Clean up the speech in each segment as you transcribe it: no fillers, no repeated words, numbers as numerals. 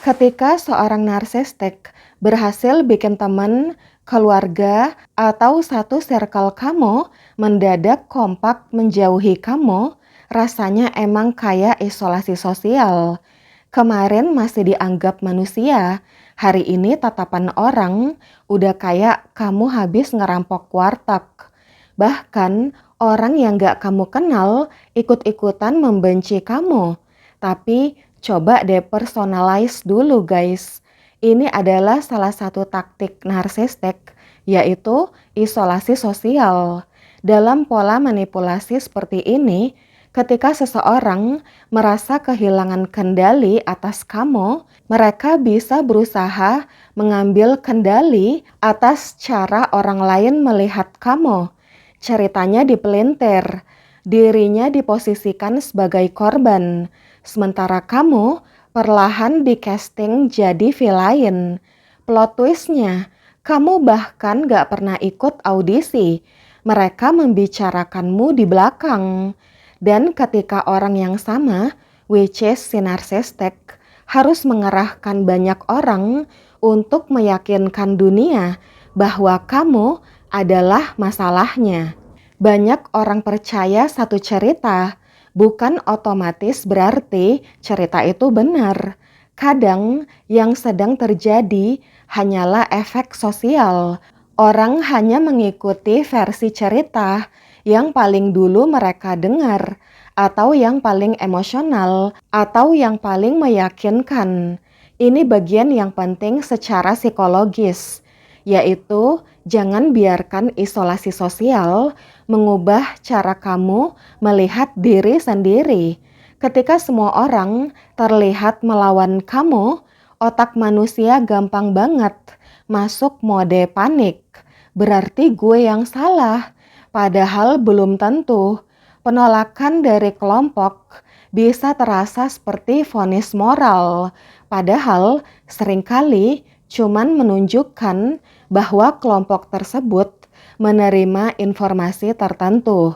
Ketika seorang narsistik berhasil bikin teman, keluarga, atau satu circle kamu mendadak kompak menjauhi kamu, rasanya emang kayak isolasi sosial. Kemarin masih dianggap manusia, hari ini tatapan orang udah kayak kamu habis ngerampok warteg. Bahkan orang yang gak kamu kenal ikut-ikutan membenci kamu. Tapi coba depersonalize dulu guys. Ini adalah salah satu taktik narsistik, yaitu isolasi sosial. Dalam pola manipulasi seperti ini, ketika seseorang merasa kehilangan kendali atas kamu, mereka bisa berusaha mengambil kendali atas cara orang lain melihat kamu. Ceritanya dipelintir, dirinya diposisikan sebagai korban, sementara kamu perlahan di-casting jadi villain. Plot twistnya, kamu bahkan gak pernah ikut audisi. Mereka membicarakanmu di belakang. Dan ketika orang yang sama, which is si narsistik, harus mengerahkan banyak orang untuk meyakinkan dunia bahwa kamu adalah masalahnya. Banyak orang percaya satu cerita, bukan otomatis berarti cerita itu benar. Kadang yang sedang terjadi hanyalah efek sosial. Orang hanya mengikuti versi cerita yang paling dulu mereka dengar, atau yang paling emosional, atau yang paling meyakinkan. Ini bagian yang penting secara psikologis, yaitu jangan biarkan isolasi sosial mengubah cara kamu melihat diri sendiri. Ketika semua orang terlihat melawan kamu, otak manusia gampang banget masuk mode panik. Berarti gue yang salah, padahal belum tentu. Penolakan dari kelompok bisa terasa seperti vonis moral, padahal seringkali cuman menunjukkan bahwa kelompok tersebut menerima informasi tertentu,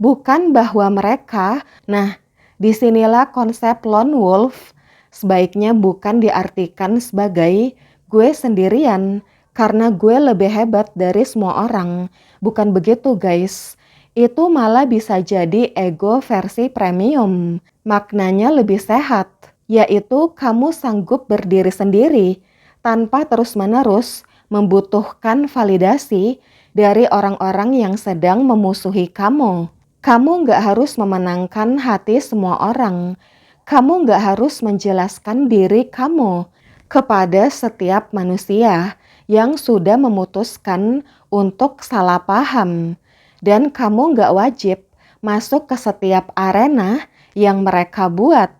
bukan bahwa mereka. Nah, disinilah konsep lone wolf sebaiknya bukan diartikan sebagai gue sendirian karena gue lebih hebat dari semua orang. Bukan begitu guys. Itu malah bisa jadi ego versi premium. Maknanya lebih sehat, yaitu kamu sanggup berdiri sendiri tanpa terus-menerus membutuhkan validasi dari orang-orang yang sedang memusuhi kamu. Kamu nggak harus memenangkan hati semua orang. Kamu nggak harus menjelaskan diri kamu kepada setiap manusia yang sudah memutuskan untuk salah paham. Dan kamu nggak wajib masuk ke setiap arena yang mereka buat.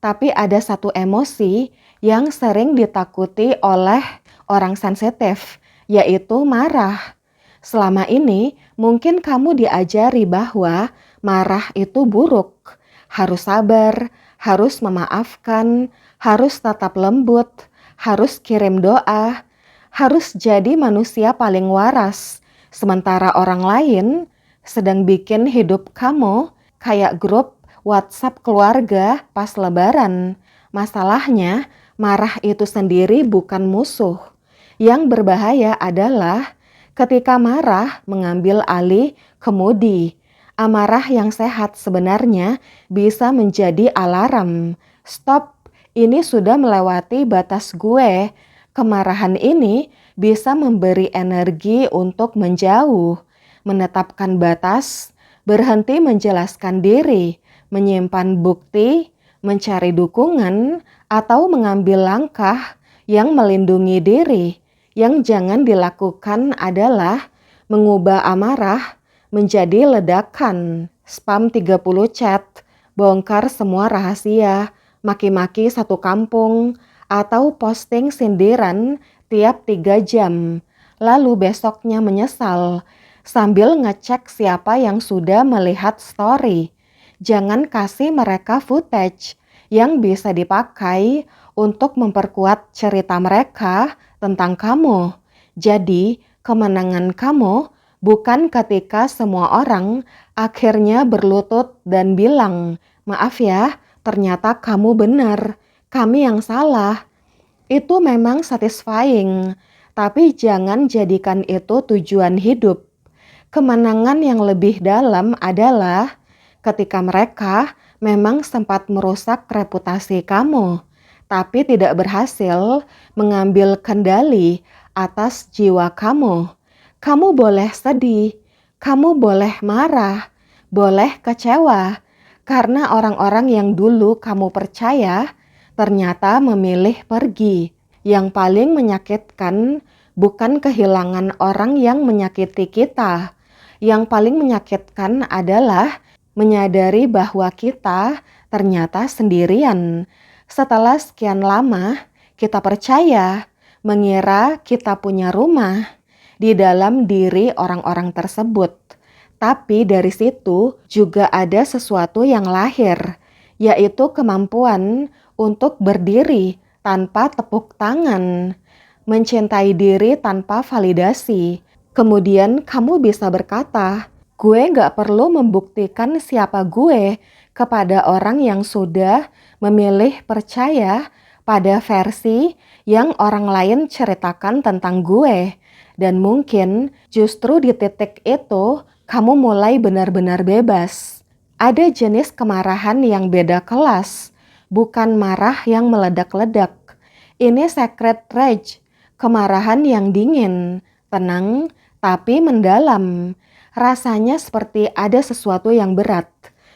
Tapi ada satu emosi yang sering ditakuti oleh orang sensitif, yaitu marah. Selama ini mungkin kamu diajari bahwa marah itu buruk. Harus sabar, harus memaafkan, harus tetap lembut, harus kirim doa, harus jadi manusia paling waras. Sementara orang lain sedang bikin hidup kamu kayak grup WhatsApp keluarga pas lebaran. Masalahnya, marah itu sendiri bukan musuh. Yang berbahaya adalah ketika marah mengambil alih kemudi. Amarah yang sehat sebenarnya bisa menjadi alarm. Stop, ini sudah melewati batas gue. Kemarahan ini bisa memberi energi untuk menjauh, menetapkan batas, berhenti menjelaskan diri, menyimpan bukti, mencari dukungan, atau mengambil langkah yang melindungi diri. Yang jangan dilakukan adalah mengubah amarah menjadi ledakan, spam 30 chat, bongkar semua rahasia, maki-maki satu kampung, atau posting sindiran tiap 3 jam, lalu besoknya menyesal sambil ngecek siapa yang sudah melihat story. Jangan kasih mereka footage yang bisa dipakai untuk memperkuat cerita mereka tentang kamu. Jadi, kemenangan kamu bukan ketika semua orang akhirnya berlutut dan bilang, "Maaf ya, ternyata kamu benar, kami yang salah." Itu memang satisfying, tapi jangan jadikan itu tujuan hidup. Kemenangan yang lebih dalam adalah ketika mereka memang sempat merusak reputasi kamu, tapi tidak berhasil mengambil kendali atas jiwa kamu. Kamu boleh sedih, kamu boleh marah, boleh kecewa, karena orang-orang yang dulu kamu percaya ternyata memilih pergi. Yang paling menyakitkan bukan kehilangan orang yang menyakiti kita. Yang paling menyakitkan adalah menyadari bahwa kita ternyata sendirian. Setelah sekian lama, kita percaya, mengira kita punya rumah di dalam diri orang-orang tersebut. Tapi dari situ juga ada sesuatu yang lahir, yaitu kemampuan untuk berdiri tanpa tepuk tangan, mencintai diri tanpa validasi. Kemudian kamu bisa berkata, gue gak perlu membuktikan siapa gue kepada orang yang sudah memilih percaya pada versi yang orang lain ceritakan tentang gue. Dan mungkin justru di titik itu kamu mulai benar-benar bebas. Ada jenis kemarahan yang beda kelas, bukan marah yang meledak-ledak. Ini secret rage, kemarahan yang dingin, tenang, tapi mendalam. Rasanya seperti ada sesuatu yang berat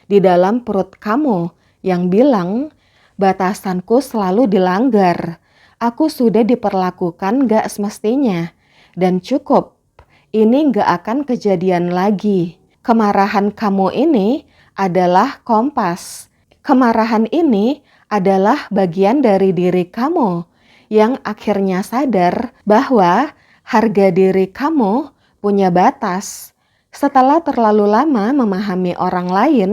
di dalam perut kamu yang bilang, batasanku selalu dilanggar. Aku sudah diperlakukan gak semestinya. Dan cukup, ini gak akan kejadian lagi. Kemarahan kamu ini adalah kompas. Kemarahan ini adalah bagian dari diri kamu yang akhirnya sadar bahwa harga diri kamu punya batas. Setelah terlalu lama memahami orang lain,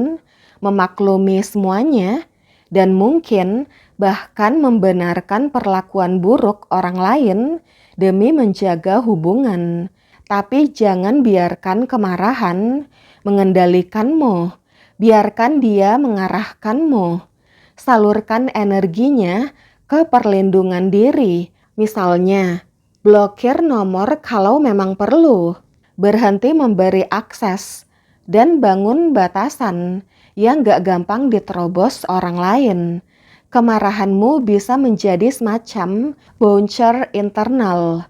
memaklumi semuanya, dan mungkin bahkan membenarkan perlakuan buruk orang lain demi menjaga hubungan. Tapi jangan biarkan kemarahan mengendalikanmu. Biarkan dia mengarahkanmu. Salurkan energinya ke perlindungan diri. Misalnya, blokir nomor kalau memang perlu. Berhenti memberi akses. Dan bangun batasan yang gak gampang diterobos orang lain. Kemarahanmu bisa menjadi semacam bouncer internal.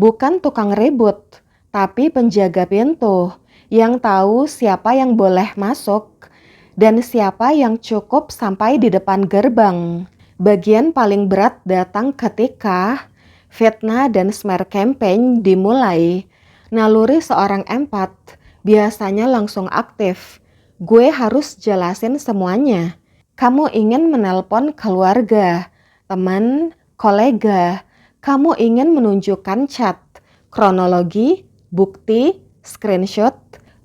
Bukan tukang ribut, tapi penjaga pintu yang tahu siapa yang boleh masuk dan siapa yang cukup sampai di depan gerbang. Bagian paling berat datang ketika fitnah dan smear campaign dimulai. Naluri seorang empat biasanya langsung aktif. Gue harus jelasin semuanya. Kamu ingin menelpon keluarga, teman, kolega. Kamu ingin menunjukkan chat, kronologi, bukti, screenshot.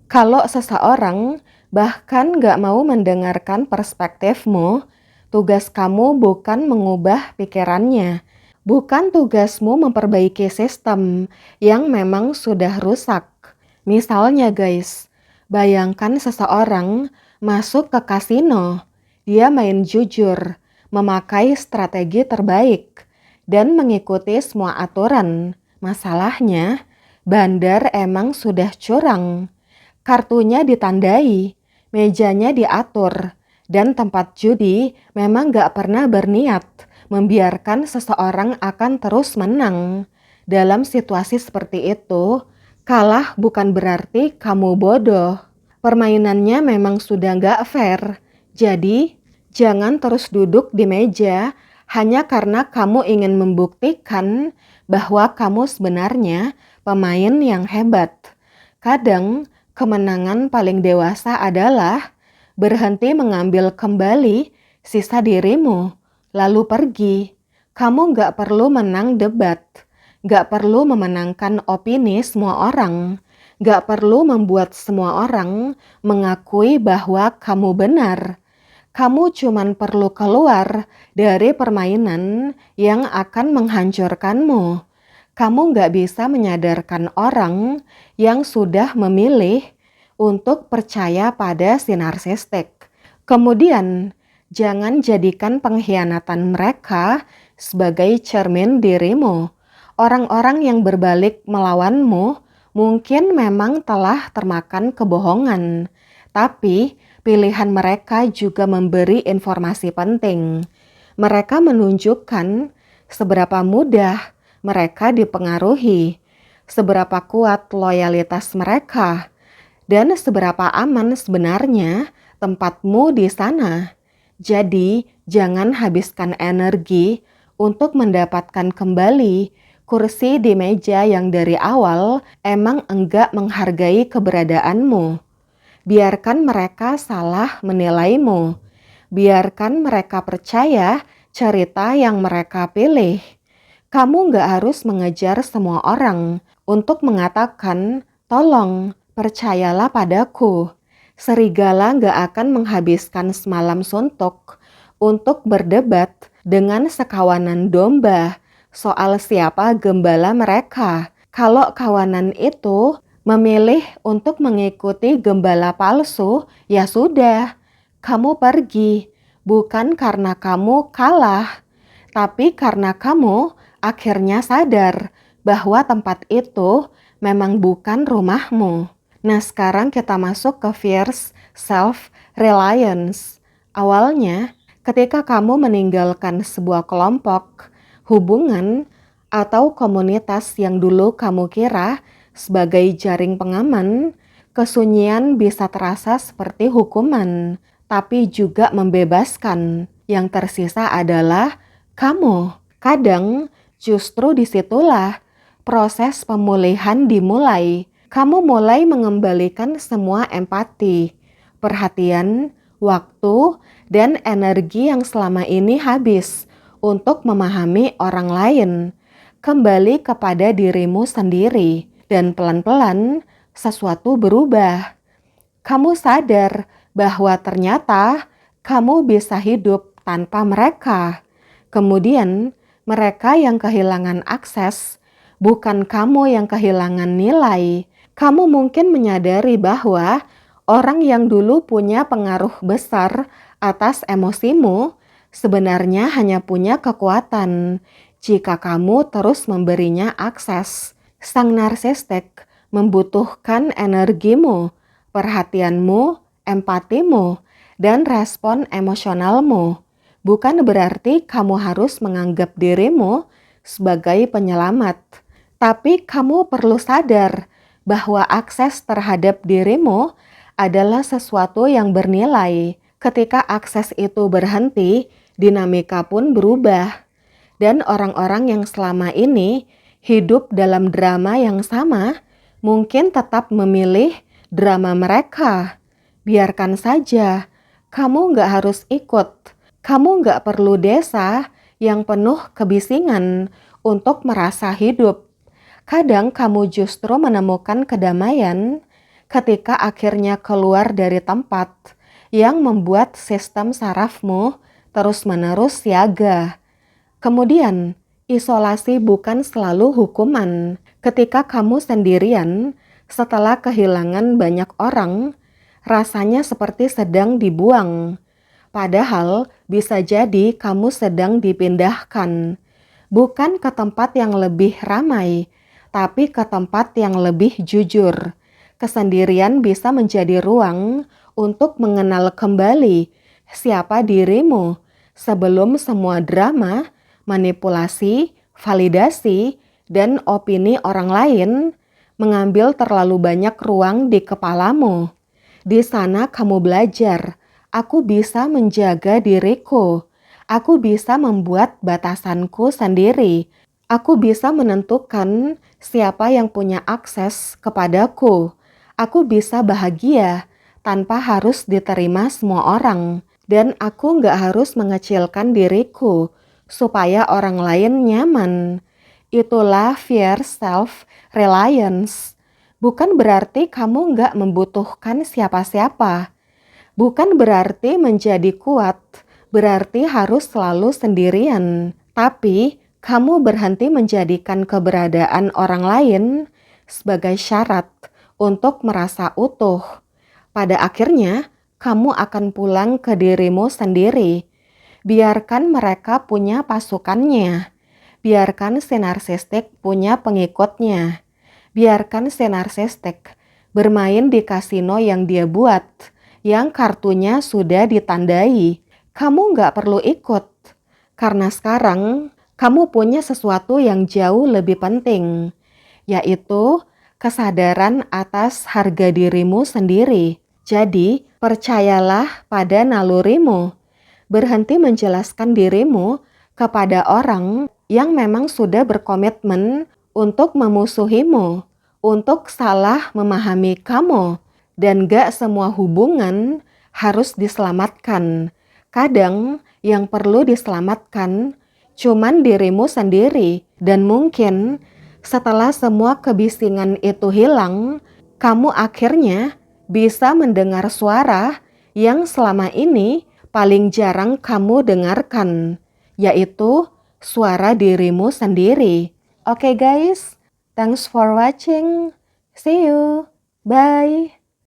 Kalau seseorang bahkan gak mau mendengarkan perspektifmu, tugas kamu bukan mengubah pikirannya. Bukan tugasmu memperbaiki sistem yang memang sudah rusak. Misalnya guys, bayangkan seseorang masuk ke kasino. Dia main jujur, memakai strategi terbaik, dan mengikuti semua aturan. Masalahnya, bandar emang sudah curang. Kartunya ditandai, mejanya diatur, dan tempat judi memang gak pernah berniat membiarkan seseorang akan terus menang. Dalam situasi seperti itu, kalah bukan berarti kamu bodoh. Permainannya memang sudah gak fair. Jadi, jangan terus duduk di meja hanya karena kamu ingin membuktikan bahwa kamu sebenarnya pemain yang hebat. Kadang, kemenangan paling dewasa adalah berhenti mengambil kembali sisa dirimu, lalu pergi. Kamu gak perlu menang debat, gak perlu memenangkan opini semua orang, gak perlu membuat semua orang mengakui bahwa kamu benar. Kamu cuman perlu keluar dari permainan yang akan menghancurkanmu. Kamu gak bisa menyadarkan orang yang sudah memilih untuk percaya pada si narsistik. Kemudian, Jangan jadikan pengkhianatan mereka sebagai cermin dirimu. Orang-orang yang berbalik melawanmu mungkin memang telah termakan kebohongan, tapi pilihan mereka juga memberi informasi penting. Mereka menunjukkan seberapa mudah mereka dipengaruhi, seberapa kuat loyalitas mereka, dan seberapa aman sebenarnya tempatmu di sana. Jadi, jangan habiskan energi untuk mendapatkan kembali kursi di meja yang dari awal emang enggak menghargai keberadaanmu. Biarkan mereka salah menilaimu. Biarkan mereka percaya cerita yang mereka pilih. Kamu enggak harus mengejar semua orang untuk mengatakan, "Tolong, percayalah padaku." Serigala nggak akan menghabiskan semalam suntuk untuk berdebat dengan sekawanan domba soal siapa gembala mereka. Kalau kawanan itu memilih untuk mengikuti gembala palsu, ya sudah, kamu pergi. Bukan karena kamu kalah, tapi karena kamu akhirnya sadar bahwa tempat itu memang bukan rumahmu. Nah, sekarang kita masuk ke fierce self-reliance. Awalnya, ketika kamu meninggalkan sebuah kelompok, hubungan, atau komunitas yang dulu kamu kira sebagai jaring pengaman, kesunyian bisa terasa seperti hukuman, tapi juga membebaskan. Yang tersisa adalah kamu. Kadang, justru disitulah proses pemulihan dimulai. Kamu mulai mengembalikan semua empati, perhatian, waktu, dan energi yang selama ini habis untuk memahami orang lain. Kembali kepada dirimu sendiri, dan pelan-pelan sesuatu berubah. Kamu sadar bahwa ternyata kamu bisa hidup tanpa mereka. Kemudian, mereka yang kehilangan akses, bukan kamu yang kehilangan nilai. Kamu mungkin menyadari bahwa orang yang dulu punya pengaruh besar atas emosimu sebenarnya hanya punya kekuatan jika kamu terus memberinya akses. Sang narsistik membutuhkan energimu, perhatianmu, empatimu, dan respon emosionalmu. Bukan berarti kamu harus menganggap dirimu sebagai penyelamat, tapi kamu perlu sadar bahwa akses terhadap dirimu adalah sesuatu yang bernilai. Ketika akses itu berhenti, dinamika pun berubah. Dan orang-orang yang selama ini hidup dalam drama yang sama, mungkin tetap memilih drama mereka. Biarkan saja, kamu nggak harus ikut. Kamu nggak perlu desa yang penuh kebisingan untuk merasa hidup. Kadang kamu justru menemukan kedamaian ketika akhirnya keluar dari tempat yang membuat sistem sarafmu terus-menerus siaga. Kemudian, isolasi bukan selalu hukuman. Ketika kamu sendirian, setelah kehilangan banyak orang, rasanya seperti sedang dibuang. Padahal bisa jadi kamu sedang dipindahkan. Bukan ke tempat yang lebih ramai, tapi ke tempat yang lebih jujur. Kesendirian bisa menjadi ruang untuk mengenal kembali siapa dirimu sebelum semua drama, manipulasi, validasi, dan opini orang lain mengambil terlalu banyak ruang di kepalamu. Di sana kamu belajar, aku bisa menjaga diriku. Aku bisa membuat batasanku sendiri. Aku bisa menentukan siapa yang punya akses kepadaku. Aku bisa bahagia tanpa harus diterima semua orang. Dan aku nggak harus mengecilkan diriku supaya orang lain nyaman. Itulah fierce self-reliance. Bukan berarti kamu nggak membutuhkan siapa-siapa. Bukan berarti menjadi kuat, berarti harus selalu sendirian. Tapi kamu berhenti menjadikan keberadaan orang lain sebagai syarat untuk merasa utuh. Pada akhirnya, kamu akan pulang ke dirimu sendiri. Biarkan mereka punya pasukannya. Biarkan si narsistik punya pengikutnya. Biarkan si narsistik bermain di kasino yang dia buat, yang kartunya sudah ditandai. Kamu nggak perlu ikut, karena sekarang kamu punya sesuatu yang jauh lebih penting, yaitu kesadaran atas harga dirimu sendiri. Jadi, percayalah pada nalurimu. Berhenti menjelaskan dirimu kepada orang yang memang sudah berkomitmen untuk memusuhimu, untuk salah memahami kamu. Dan gak semua hubungan harus diselamatkan. Kadang yang perlu diselamatkan cuman dirimu sendiri. Dan mungkin setelah semua kebisingan itu hilang, kamu akhirnya bisa mendengar suara yang selama ini paling jarang kamu dengarkan, yaitu suara dirimu sendiri. Oke guys, thanks for watching. See you. Bye.